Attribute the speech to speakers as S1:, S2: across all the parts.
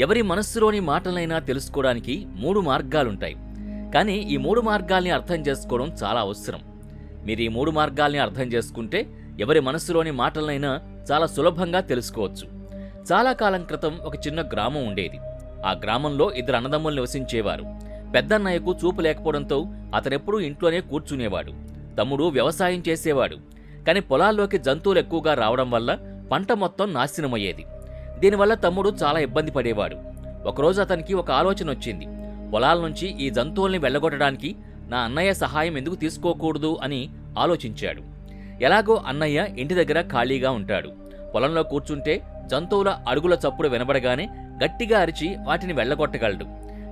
S1: ఎవరి మనస్సులోని మాటలైనా తెలుసుకోవడానికి 3 మార్గాలుంటాయి. కానీ ఈ 3 మార్గాల్ని అర్థం చేసుకోవడం చాలా అవసరం. మీరు ఈ 3 మార్గాల్ని అర్థం చేసుకుంటే ఎవరి మనస్సులోని మాటలనైనా చాలా సులభంగా తెలుసుకోవచ్చు. చాలా కాలం క్రితం ఒక చిన్న గ్రామం ఉండేది. ఆ గ్రామంలో 2 అన్నదమ్ములు నివసించేవారు. పెద్దన్నయ్యకు చూపు లేకపోవడంతో అతనెప్పుడూ ఇంట్లోనే కూర్చునేవాడు. తమ్ముడు వ్యవసాయం చేసేవాడు. కానీ పొలాల్లోకి జంతువులు ఎక్కువగా రావడం వల్ల పంట మొత్తం నాశనమయ్యేది. దీనివల్ల తమ్ముడు చాలా ఇబ్బంది పడేవాడు. ఒకరోజు అతనికి ఒక ఆలోచన వచ్చింది. పొలాల నుంచి ఈ జంతువుల్ని వెళ్ళగొట్టడానికి నా అన్నయ్య సహాయం ఎందుకు తీసుకోకూడదు అని ఆలోచించాడు. ఎలాగో అన్నయ్య ఇంటి దగ్గర ఖాళీగా ఉంటాడు. పొలంలో కూర్చుంటే జంతువుల అడుగుల చప్పుడు వినబడగానే గట్టిగా అరిచి వాటిని వెళ్ళగొట్టగలడు.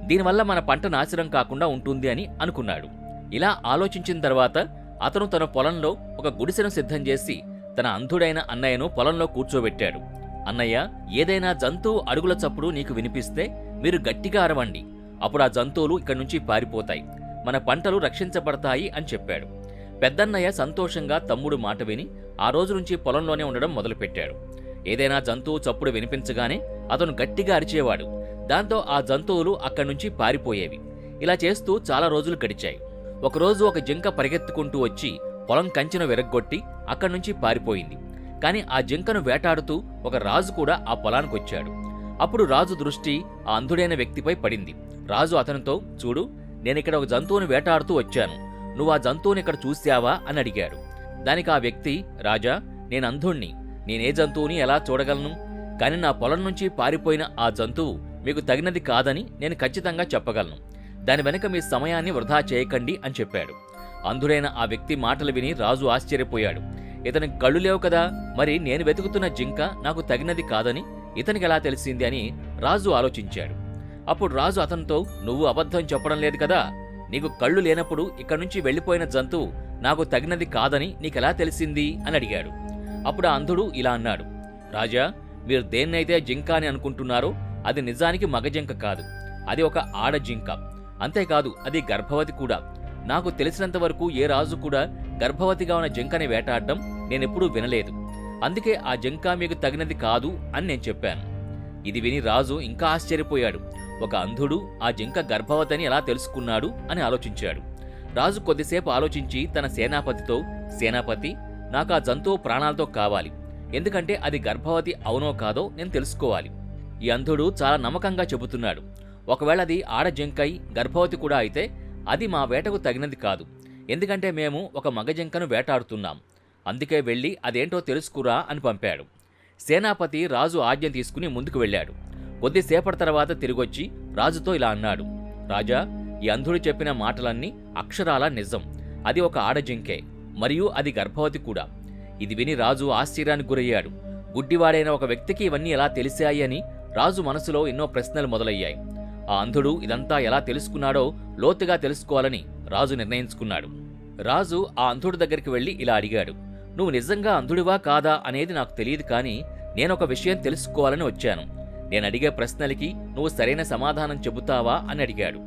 S1: దీనివల్ల మన పంట నాశనం కాకుండా ఉంటుంది అని అనుకున్నాడు. ఇలా ఆలోచించిన తర్వాత అతను తన పొలంలో ఒక గుడిసెను సిద్ధం చేసి తన అంధుడైన అన్నయ్యను పొలంలో కూర్చోబెట్టాడు. అన్నయ్య, ఏదైనా జంతువు అడుగుల చప్పుడు నీకు వినిపిస్తే మీరు గట్టిగా అరవండి. అప్పుడు ఆ జంతువులు ఇక్కడి నుంచి పారిపోతాయి, మన పంటలు రక్షించబడతాయి అని చెప్పాడు. పెద్దన్నయ్య సంతోషంగా తమ్ముడు మాట విని ఆ రోజు నుంచి పొలంలోనే ఉండడం మొదలుపెట్టాడు. ఏదైనా జంతువు చప్పుడు వినిపించగానే అతను గట్టిగా అరిచేవాడు. దాంతో ఆ జంతువులు అక్కడి నుంచి పారిపోయేవి. ఇలా చేస్తూ చాలా రోజులు గడిచాయి. ఒకరోజు ఒక జింక పరిగెత్తుకుంటూ వచ్చి పొలం కంచెను విరగ్గొట్టి అక్కడి నుంచి పారిపోయింది. కానీ ఆ జింకను వేటాడుతూ ఒక రాజు కూడా ఆ పొలానికొచ్చాడు. అప్పుడు రాజు దృష్టి ఆ అంధుడైన వ్యక్తిపై పడింది. రాజు అతనితో, చూడు, నేనిక్కడ ఒక జంతువుని వేటాడుతూ వచ్చాను. నువ్వు ఆ జంతువుని ఇక్కడ చూశావా అని అడిగాడు. దానికి ఆ వ్యక్తి, రాజా, నేను అంధుణ్ణి, నేనే జంతువుని ఎలా చూడగలను? కానీ నా పొలం నుంచి పారిపోయిన ఆ జంతువు మీకు తగినది కాదని నేను ఖచ్చితంగా చెప్పగలను. దాని వెనుక మీ సమయాన్ని వృధా చేయకండి అని చెప్పాడు. అంధుడైన ఆ వ్యక్తి మాటలు విని రాజు ఆశ్చర్యపోయాడు. ఇతనికి కళ్ళు లేవు కదా, మరి నేను వెతుకుతున్న జింక నాకు తగినది కాదని ఇతనికి ఎలా తెలిసింది అని రాజు ఆలోచించాడు. అప్పుడు రాజు అతనితో, నువ్వు అబద్ధం చెప్పడం లేదు కదా, నీకు కళ్ళు లేనప్పుడు ఇక్కడి నుంచి వెళ్ళిపోయిన జంతువు నాకు తగినది కాదని నీకెలా తెలిసింది అని అడిగాడు. అప్పుడు ఆ అంధుడు ఇలా అన్నాడు, రాజా, మీరు దేన్నైతే జింక అని అనుకుంటున్నారో అది నిజానికి మగ జింక కాదు, అది ఒక ఆడ జింక. అంతేకాదు అది గర్భవతి కూడా. నాకు తెలిసినంత వరకు ఏ రాజు కూడా గర్భవతిగా ఉన్న జింకని వేటాడడం నేనెప్పుడూ వినలేదు. అందుకే ఆ జింక మీకు తగినది కాదు అని నేను చెప్పాను. ఇది విని రాజు ఇంకా ఆశ్చర్యపోయాడు. ఒక అంధుడు ఆ జింక గర్భవతి అని ఎలా తెలుసుకున్నాడు అని ఆలోచించాడు. రాజు కొద్దిసేపు ఆలోచించి తన సేనాపతితో, సేనాపతి, నాకు ఆ జంతువు ప్రాణాలతో కావాలి. ఎందుకంటే అది గర్భవతి అవునో కాదో నేను తెలుసుకోవాలి. ఈ అంధుడు చాలా నమ్మకంగా చెబుతున్నాడు. ఒకవేళ అది ఆడ జింకై గర్భవతి కూడా అయితే అది మా వేటకు తగినది కాదు. ఎందుకంటే మేము ఒక మగ జింకను వేటాడుతున్నాం. అందుకే వెళ్ళి అదేంటో తెలుసుకురా అని పంపాడు. సేనాపతి రాజు ఆజ్ఞ తీసుకుని ముందుకు వెళ్ళాడు. కొద్దిసేపటి తర్వాత తిరిగొచ్చి రాజుతో ఇలా అన్నాడు, రాజా, ఈ అంధుడు చెప్పిన మాటలన్నీ అక్షరాల నిజం. అది ఒక ఆడజింకే, మరియు అది గర్భవతి కూడా. ఇది విని రాజు ఆశ్చర్యానికి గురయ్యాడు. గుడ్డివాడైన ఒక వ్యక్తికి ఇవన్నీ ఎలా తెలిసాయి అని రాజు మనసులో ఎన్నో ప్రశ్నలు మొదలయ్యాయి. ఆ అంధుడు ఇదంతా ఎలా తెలుసుకున్నాడో లోతుగా తెలుసుకోవాలని రాజు నిర్ణయించుకున్నాడు. రాజు ఆ అంధుడి దగ్గరికి వెళ్లి ఇలా అడిగాడు, నువ్వు నిజంగా అంధుడివా కాదా అనేది నాకు తెలియదు, కానీ నేనొక విషయం తెలుసుకోవాలని వచ్చాను. నేను అడిగే ప్రశ్నలకి నువ్వు సరైన సమాధానం చెబుతావా అని అడిగాడు.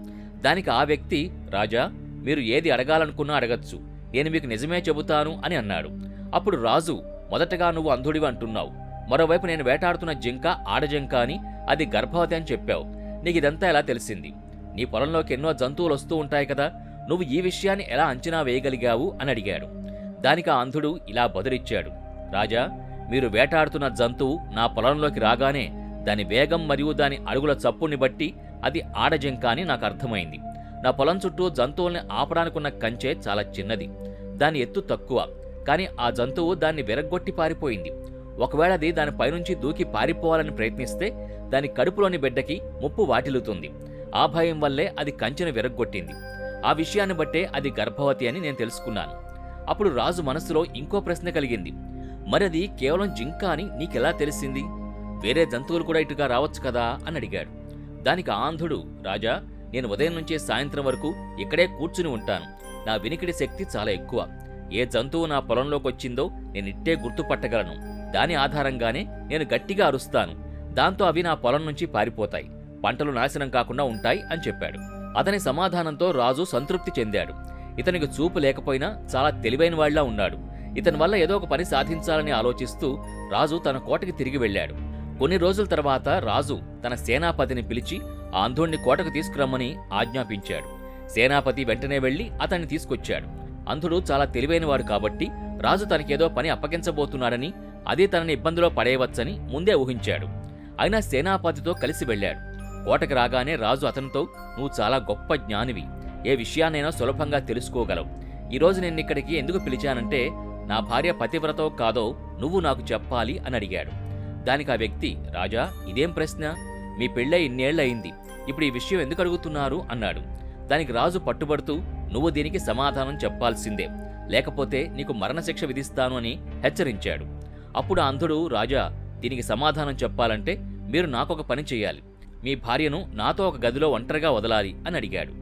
S1: దానికి ఆ వ్యక్తి, రాజా, మీరు ఏది అడగాలనుకున్నా అడగచ్చు, నేను మీకు నిజమే చెబుతాను అని అన్నాడు. అప్పుడు రాజు, మొదటగా నువ్వు అంధుడివి అంటున్నావు, మరోవైపు నేను వేటాడుతున్న జింక ఆడజింక అని, అది గర్భవతి అని చెప్పావు. నీకు ఇదంతా ఎలా తెలిసింది? నీ పొలంలోకి ఎన్నో జంతువులు వస్తూ ఉంటాయి కదా, నువ్వు ఈ విషయాన్ని ఎలా అంచనా వేయగలిగావు అని అడిగాడు. దానికి ఆ అంధుడు ఇలా బదులిచ్చాడు, రాజా, మీరు వేటాడుతున్న జంతువు నా పొలంలోకి రాగానే దాని వేగం మరియు దాని అడుగుల చప్పుని బట్టి అది ఆడజింక అని నాకు అర్థమైంది. నా పొలం చుట్టూ జంతువుల్ని ఆపడానికున్న కంచె చాలా చిన్నది, దాని ఎత్తు తక్కువ, కానీ ఆ జంతువు దాన్ని విరగ్గొట్టి పారిపోయింది. ఒకవేళ అది దాని పైనుంచి దూకి పారిపోవాలని ప్రయత్నిస్తే దాని కడుపులోని బిడ్డకి ముప్పు వాటిల్లుతుంది. ఆ భయం వల్లే అది కంచెను విరగ్గొట్టింది. ఆ విషయాన్ని బట్టే అది గర్భవతి అని నేను తెలుసుకున్నాను. అప్పుడు రాజు మనసులో ఇంకో ప్రశ్న కలిగింది, మరి అది కేవలం జింక అని నీకెలా తెలిసింది? వేరే జంతువులు కూడా ఇటుగా రావచ్చు కదా అని అడిగాడు. దానికి ఆంధుడు, రాజా, నేను ఉదయం నుంచి సాయంత్రం వరకు ఇక్కడే కూర్చుని ఉంటాను. నా వినికిడి శక్తి చాలా ఎక్కువ. ఏ జంతువు నా పొలంలోకి వచ్చిందో నేను ఇట్టే గుర్తుపట్టగలను. దాని ఆధారంగానే నేను గట్టిగా అరుస్తాను. దాంతో అవి నా పొలం నుంచి పారిపోతాయి, పంటలు నాశనం కాకుండా ఉంటాయి అని చెప్పాడు. అతని సమాధానంతో రాజు సంతృప్తి చెందాడు. ఇతనికి చూపు లేకపోయినా చాలా తెలివైన వాళ్లా ఉన్నాడు. ఇతని వల్ల ఏదో ఒక పని సాధించాలని ఆలోచిస్తూ రాజు తన కోటకి తిరిగి వెళ్ళాడు. కొన్ని రోజుల తర్వాత రాజు తన సేనాపతిని పిలిచి ఆ అంధుణ్ణి కోటకు తీసుకురమ్మని ఆజ్ఞాపించాడు. సేనాపతి వెంటనే వెళ్లి అతన్ని తీసుకొచ్చాడు. అంధుడు చాలా తెలివైనవాడు కాబట్టి రాజు తనకేదో పని అప్పగించబోతున్నాడని, అది తనని ఇబ్బందిలో పడేయవచ్చని ముందే ఊహించాడు. అయినా సేనాపతితో కలిసి వెళ్ళాడు. కోటకి రాగానే రాజు అతనితో, నువ్వు చాలా గొప్ప జ్ఞానివి, ఏ విషయాన్నైనా సులభంగా తెలుసుకోగలవు. ఈరోజు నిన్నిక్కడికి ఎందుకు పిలిచానంటే, నా భార్య పతివ్రతో కాదో నువ్వు నాకు చెప్పాలి అని అడిగాడు. దానికి ఆ వ్యక్తి, రాజా, ఇదేం ప్రశ్న? మీ పెళ్ళై ఇన్నేళ్లయింది, ఇప్పుడు ఈ విషయం ఎందుకు అడుగుతున్నారు అన్నాడు. దానికి రాజు పట్టుబడుతూ, నువ్వు దీనికి సమాధానం చెప్పాల్సిందే, లేకపోతే నీకు మరణశిక్ష విధిస్తాను అని హెచ్చరించాడు. అప్పుడు ఆ అంధుడు, రాజా, దీనికి సమాధానం చెప్పాలంటే మీరు నాకొక పని చేయాలి, మీ భార్యను నాతో ఒక గదిలో ఒంటరిగా వదలాలి అని అడిగాడు.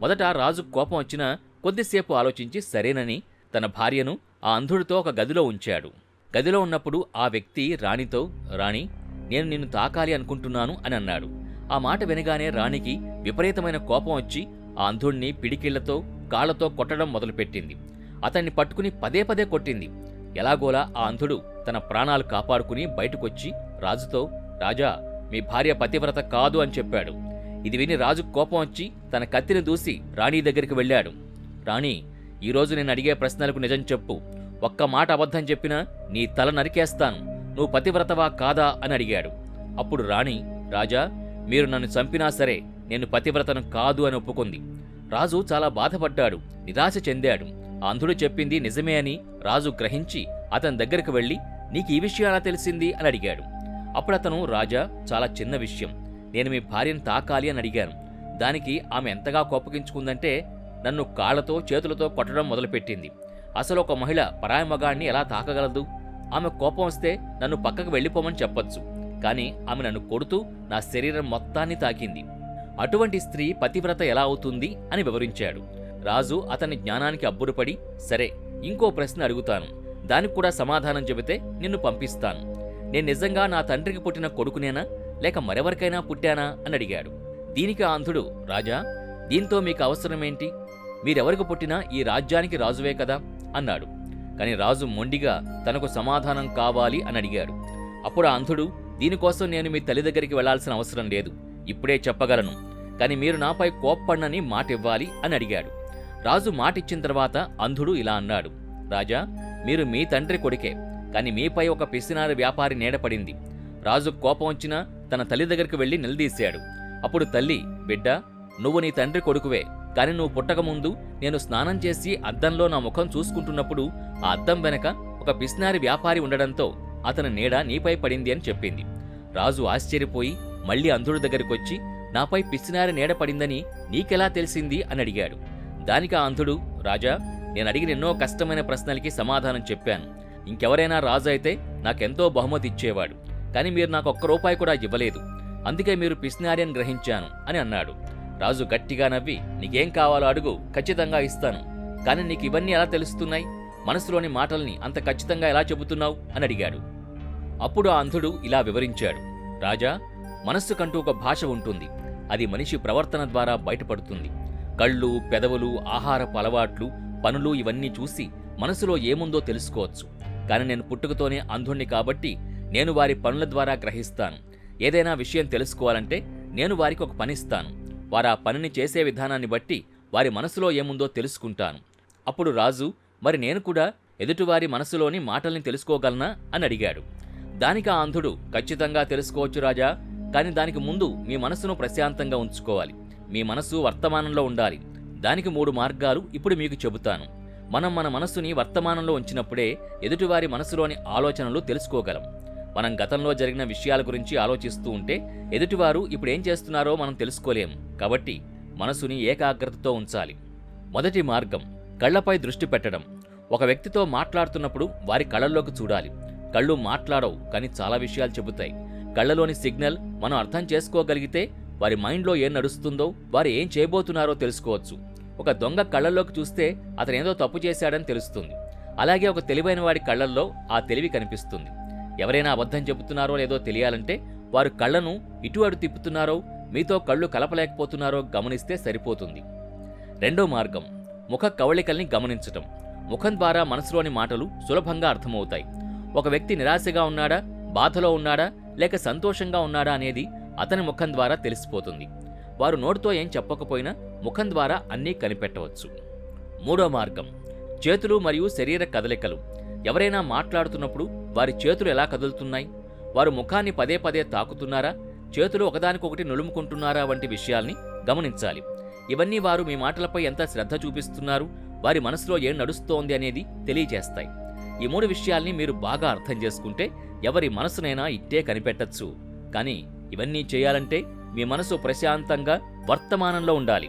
S1: మొదట రాజు కోపం వచ్చినా కొద్దిసేపు ఆలోచించి సరేనని తన భార్యను ఆ అంధుడితో ఒక గదిలో ఉంచాడు. గదిలో ఉన్నప్పుడు ఆ వ్యక్తి రాణితో, రాణి, నేను నిన్ను తాకాలి అనుకుంటున్నాను అని అన్నాడు. ఆ మాట వినగానే రాణికి విపరీతమైన కోపం వచ్చి ఆ అంధుణ్ణి పిడికిళ్లతో కాళ్లతో కొట్టడం మొదలుపెట్టింది. అతన్ని పట్టుకుని పదే పదే కొట్టింది. ఎలాగోలా ఆ అంధుడు తన ప్రాణాలు కాపాడుకుని బయటకొచ్చి రాజుతో, రాజా, మీ భార్య పతివ్రత కాదు అని చెప్పాడు. ఇది విని రాజు కోపం వచ్చి తన కత్తిని దూసి రాణి దగ్గరికి వెళ్ళాడు. రాణి, ఈరోజు నేను అడిగే ప్రశ్నలకు నిజం చెప్పు, ఒక్క మాట అబద్ధం చెప్పినా నీ తల నరికేస్తాను, నువ్వు పతివ్రతవా కాదా అని అడిగాడు. అప్పుడు రాణి, రాజా, మీరు నన్ను చంపినా సరే నేను పతివ్రతను కాదు అని ఒప్పుకుంది. రాజు చాలా బాధపడ్డాడు, నిరాశ చెందాడు. ఆ అంధుడు చెప్పింది నిజమే అని రాజు గ్రహించి అతని దగ్గరికి వెళ్ళి, నీకు ఈ విషయం ఎలా తెలిసింది అని అడిగాడు. అప్పుడు అతను, రాజా, చాలా చిన్న విషయం, నేను మీ భార్యను తాకాలి అని అడిగాను. దానికి ఆమె ఎంతగా కోపగించుకుందంటే నన్ను కాళ్లతో చేతులతో కొట్టడం మొదలుపెట్టింది. అసలు ఒక మహిళ పరాయి మగాడిని ఎలా తాకగలదు? ఆమె కోపం వస్తే నన్ను పక్కకు వెళ్ళిపోమని చెప్పొచ్చు, కానీ ఆమె నన్ను కొడుతూ నా శరీరం మొత్తాన్ని తాకింది. అటువంటి స్త్రీ పతివ్రత ఎలా అవుతుంది అని వివరించాడు. రాజు అతని జ్ఞానానికి అబ్బురపడి, సరే, ఇంకో ప్రశ్న అడుగుతాను, దానికి కూడా సమాధానం చెబితే నిన్ను పంపిస్తాను. నేను నిజంగా నా తండ్రికి పుట్టిన కొడుకునేనా లేక మరెవరికైనా పుట్టానా అని అడిగాడు. దీనికి ఆ అంధుడు, రాజా, దీంతో మీకు అవసరమేంటి? మీరెవరికి పుట్టినా ఈ రాజ్యానికి రాజువే కదా అన్నాడు. కాని రాజు మొండిగా తనకు సమాధానం కావాలి అని అడిగాడు. అప్పుడు ఆ అంధుడు, దీనికోసం నేను మీ తల్లి దగ్గరికి వెళ్లాల్సిన అవసరం లేదు, ఇప్పుడే చెప్పగలను, కాని మీరు నాపై కోప్పడనని మాటివ్వాలి అని అడిగాడు. రాజు మాటిచ్చిన తర్వాత అంధుడు ఇలా అన్నాడు, రాజా, మీరు మీ తండ్రి కొడుకే, కాని మీపై ఒక పిసినారి వ్యాపారి నీడపడింది. రాజు కోపం వచ్చినా తన తల్లి దగ్గరికి వెళ్లి నిలదీశాడు. అప్పుడు తల్లి, బిడ్డ, నువ్వు నీ తండ్రి కొడుకువే, కాని నువ్వు పుట్టకముందు నేను స్నానం చేసి అద్దంలో నా ముఖం చూసుకుంటున్నప్పుడు ఆ అద్దం వెనక ఒక పిసినారి వ్యాపారి ఉండడంతో అతని నీడ నీపై పడింది అని చెప్పింది. రాజు ఆశ్చర్యపోయి మళ్లీ అంధుడి దగ్గరికొచ్చి, నాపై పిసినారి నీడ పడిందని నీకెలా తెలిసింది అని అడిగాడు. దానికి ఆ అంధుడు, రాజా, నేను అడిగిన ఎన్నో కష్టమైన ప్రశ్నలకి సమాధానం చెప్పాను. ఇంకెవరైనా రాజు అయితే నాకెంతో బహుమతి ఇచ్చేవాడు, కాని మీరు నాకు ఒక్క రూపాయి కూడా ఇవ్వలేదు, అందుకే మీరు పిసినారి అని గ్రహించాను అని అన్నాడు. రాజు గట్టిగా నవ్వి, నీకేం కావాలో అడుగు, ఖచ్చితంగా ఇస్తాను, కాని నీకు ఇవన్నీ ఎలా తెలుస్తున్నాయి? మనసులోని మాటల్ని అంత ఖచ్చితంగా ఎలా చెబుతున్నావు అని అడిగాడు. అప్పుడు ఆ అంధుడు ఇలా వివరించాడు, రాజా, మనస్సుకంటూ ఒక భాష ఉంటుంది, అది మనిషి ప్రవర్తన ద్వారా బయటపడుతుంది. కళ్ళు, పెదవులు, ఆహారపు అలవాట్లు, పనులు ఇవన్నీ చూసి మనసులో ఏముందో తెలుసుకోవచ్చు. కాని నేను పుట్టుకతోనే అంధుణ్ణి కాబట్టి నేను వారి పనుల ద్వారా గ్రహిస్తాను. ఏదైనా విషయం తెలుసుకోవాలంటే నేను వారికి ఒక పనిస్తాను, వారు ఆ పనిని చేసే విధానాన్ని బట్టి వారి మనసులో ఏముందో తెలుసుకుంటాను. అప్పుడు రాజు, మరి నేను కూడా ఎదుటివారి మనసులోని మాటల్ని తెలుసుకోగలనా అని అడిగాడు. దానికి ఆ అంధుడు, ఖచ్చితంగా తెలుసుకోవచ్చు రాజా, కాని దానికి ముందు మీ మనసును ప్రశాంతంగా ఉంచుకోవాలి. మీ మనసు వర్తమానంలో ఉండాలి. దానికి 3 మార్గాలు ఇప్పుడు మీకు చెబుతాను. మనం మన మనస్సుని వర్తమానంలో ఉంచినప్పుడే ఎదుటివారి మనసులోని ఆలోచనలు తెలుసుకోగలం. మనం గతంలో జరిగిన విషయాల గురించి ఆలోచిస్తూ ఉంటే ఎదుటివారు ఇప్పుడు ఏం చేస్తున్నారో మనం తెలుసుకోలేము. కాబట్టి మనసుని ఏకాగ్రతతో ఉంచాలి. మొదటి మార్గం, కళ్లపై దృష్టి పెట్టడం. ఒక వ్యక్తితో మాట్లాడుతున్నప్పుడు వారి కళ్ళల్లోకి చూడాలి. కళ్ళు మాట్లాడవు, కానీ చాలా విషయాలు చెబుతాయి. కళ్ళలోని సిగ్నల్ మనం అర్థం చేసుకోగలిగితే వారి మైండ్లో ఏం నడుస్తుందో, వారు ఏం చేయబోతున్నారో తెలుసుకోవచ్చు. ఒక దొంగ కళ్ళల్లోకి చూస్తే అతనేదో తప్పు చేశాడని తెలుస్తుంది. అలాగే ఒక తెలివైన వాడి కళ్ళల్లో ఆ తెలివి కనిపిస్తుంది. ఎవరైనా అబద్ధం చెబుతున్నారో లేదో తెలియాలంటే వారు కళ్ళను ఇటు అటు తిప్పుతున్నారో, మీతో కళ్ళు కలపలేకపోతున్నారో గమనిస్తే సరిపోతుంది. రెండో మార్గం, ముఖ కవళికల్ని గమనించటం. ముఖం ద్వారా మనసులోని మాటలు సులభంగా అర్థమవుతాయి. ఒక వ్యక్తి నిరాశగా ఉన్నాడా, బాధలో ఉన్నాడా, లేక సంతోషంగా ఉన్నాడా అనేది అతని ముఖం ద్వారా తెలిసిపోతుంది. వారు నోటితో ఏం చెప్పకపోయినా ముఖం ద్వారా అన్నీ కనిపెట్టవచ్చు. మూడో మార్గం, చేతులు మరియు శరీర కదలికలు. ఎవరైనా మాట్లాడుతున్నప్పుడు వారి చేతులు ఎలా కదులుతున్నాయి, వారు ముఖాన్ని పదే పదే తాకుతున్నారా, చేతులు ఒకదానికొకటి నులుముకుంటున్నారా వంటి విషయాల్ని గమనించాలి. ఇవన్నీ వారు మీ మాటలపై ఎంత శ్రద్ధ చూపిస్తున్నారు, వారి మనసులో ఏం నడుస్తోంది అనేది తెలియజేస్తాయి. ఈ 3 విషయాల్ని మీరు బాగా అర్థం చేసుకుంటే ఎవరి మనసునైనా ఇట్టే కనిపెట్టచ్చు. కానీ ఇవన్నీ చేయాలంటే మీ మనసు ప్రశాంతంగా వర్తమానంలో ఉండాలి.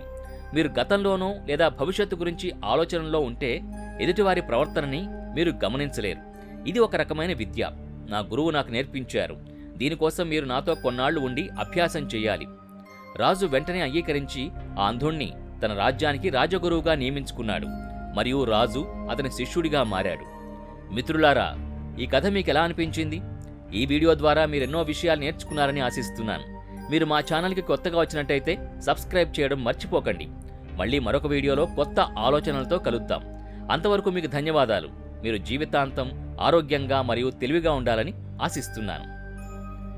S1: మీరు గతంలోనో లేదా భవిష్యత్తు గురించి ఆలోచనలో ఉంటే ఎదుటివారి ప్రవర్తనని మీరు గమనించలేరు. ఇది ఒక రకమైన విద్య. నా గురువు నాకు నేర్పించారు. దీనికోసం మీరు నాతో కొన్నాళ్లు ఉండి అభ్యాసం చేయాలి. రాజు వెంటనే అంగీకరించి ఆ అంధుణ్ణి తన రాజ్యానికి రాజగురువుగా నియమించుకున్నాడు. మరియు రాజు అతని శిష్యుడిగా మారాడు. మిత్రులారా, ఈ కథ మీకెలా అనిపించింది? ఈ వీడియో ద్వారా మీరెన్నో విషయాలు నేర్చుకున్నారని ఆశిస్తున్నాను. మీరు మా ఛానల్కి కొత్తగా వచ్చినట్టయితే సబ్స్క్రైబ్ చేయడం మర్చిపోకండి. మళ్ళీ మరొక వీడియోలో కొత్త ఆలోచనలతో కలుద్దాం. అంతవరకు మీకు ధన్యవాదాలు. మీరు జీవితాంతం ఆరోగ్యంగా మరియు తెలివిగా ఉండాలని ఆశిస్తున్నాను.